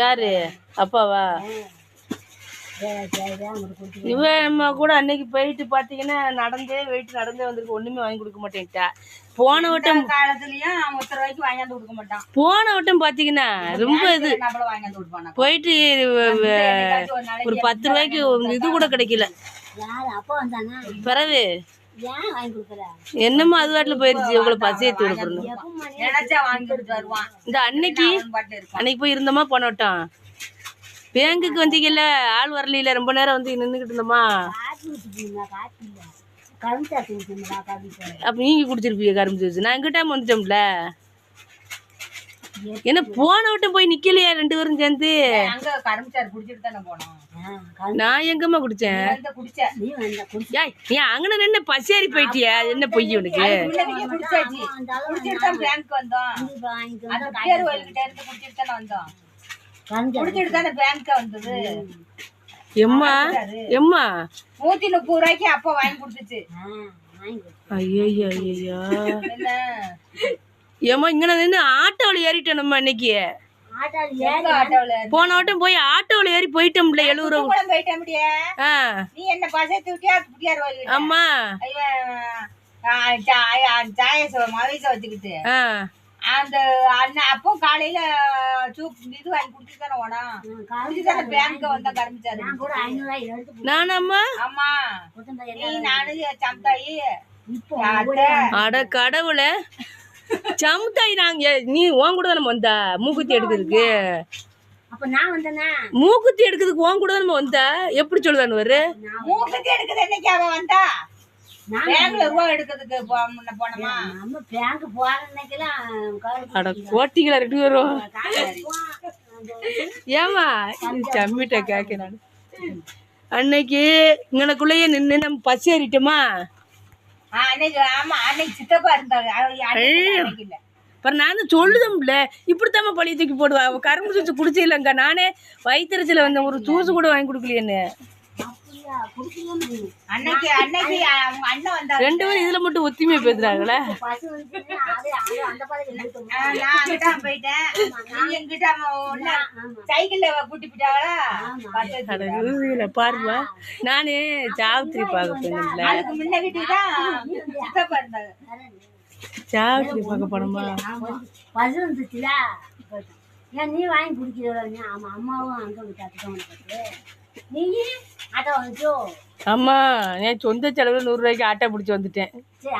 யாரு அப்பாவா? இவன் கூட அன்னைக்கு போயிட்டு பார்த்தீங்கன்னா நடந்தே வந்திருக்கு. ஒன்றுமே வாங்கி கொடுக்க மாட்டேன்ட்டா. போன வட்டம் காலத்துலயும் 30 ரூபாய்க்கு வாங்கிட்டு கொடுக்க மாட்டான். போன வட்டம் பார்த்தீங்கன்னா ரொம்ப இது போயிட்டு ஒரு 10 ரூபாய்க்கு இது கூட கிடைக்கல. பிறகு என்னமோ அது வாட்டில் போயிருச்சு. உங்களை பசியத்து விடுறோம். இந்த அன்னைக்கு போய் இருந்தோமா போன வட்டம் பேங்குக்கு வந்தீங்கல்ல, ஆள் வரல, ரொம்ப நேரம் வந்து நின்றுக்கிட்டு இருந்தோமா. அப்ப நீங்க குடிச்சிருப்பீங்க கரும்பு ஜூஸ். நான் எங்கிட்ட வந்துட்டோம்ல. என்ன போன வட்டம் போய் நிக்கலையா 2 பேரும் சேர்ந்து? நான் எங்கம்மா குடிச்சேன்? நீ அங்கன நின்று பசேரி போயிட்டியா? என்ன பொய் உனக்கு? எம்மா எம்மா 130 ரூபாய்க்கு அப்ப வாங்கி கொடுத்துச்சு. ஐயோ ஐயோ ஏமா இங்க நின்று ஆட்டோவில் ஏறிட்டோம் நம்ம இன்னைக்கு. போன வட்டம் போய் ஆட்டோவில் ஏறி போயிட்டோம்ல 70 ரூபா. ஆமா வச்சுக்கிட்டு அந்த அண்ணன் அப்போ காலையில இது வாங்கி குடிச்சு தானே ஓனா பேங்க் வந்தா கரம்பிச்சாரு. நானாம்மா ஆமா நானு சம்தாயி. அட கடவுளே சமுத்தாய். நாங்க நீ உன் கூட தானே வந்தா மூக்குத்தி எடுக்கிறதுக்கு? மூக்குத்தி எடுக்கிறதுக்கு உன் கூட தானே வந்தா? எப்படி சொல்லுதான்னு வரு மூக்குத்தி எடுக்குது என்னைக்கு அவ வந்தா? பேங்க்ல ரூபா எடுக்கிறதுக்கு போனோமா? அட கோட்டிகளா 2 பேரும். ஏமா சம்மிட்ட கேட்க நான் அன்னைக்கு இங்கனக்குள்ளேயே நின்று நம்ம பசி ஏறிட்டோமா. அப்புறம் நான் சொல்லுதம்ல இப்படித்தாம பழைய தூக்கி போடுவா. கரும்பு ஜூஸ் குடிச்சிடலங்க. நானே வயிற்றுல வந்தேன். ஒரு ஜூஸ் கூட வாங்கி கொடுக்கலையேன்னு. 2 பேரும் இதுல மட்டும் ஒத்துமையா பேசுறாங்களே. பாருமா நானு சாவித்திரி பார்க்க போனேன்ல. சாவித்திரி பார்க்க போனோமா? நீ வாங்கி குடிக்கிறீங்க? ஆமா அம்மாவும் அங்க ஆமா என் சொந்த செலவுல 100 ரூபாய்க்கு ஆட்டோ பிடிச்சி வந்துட்டேன். சரி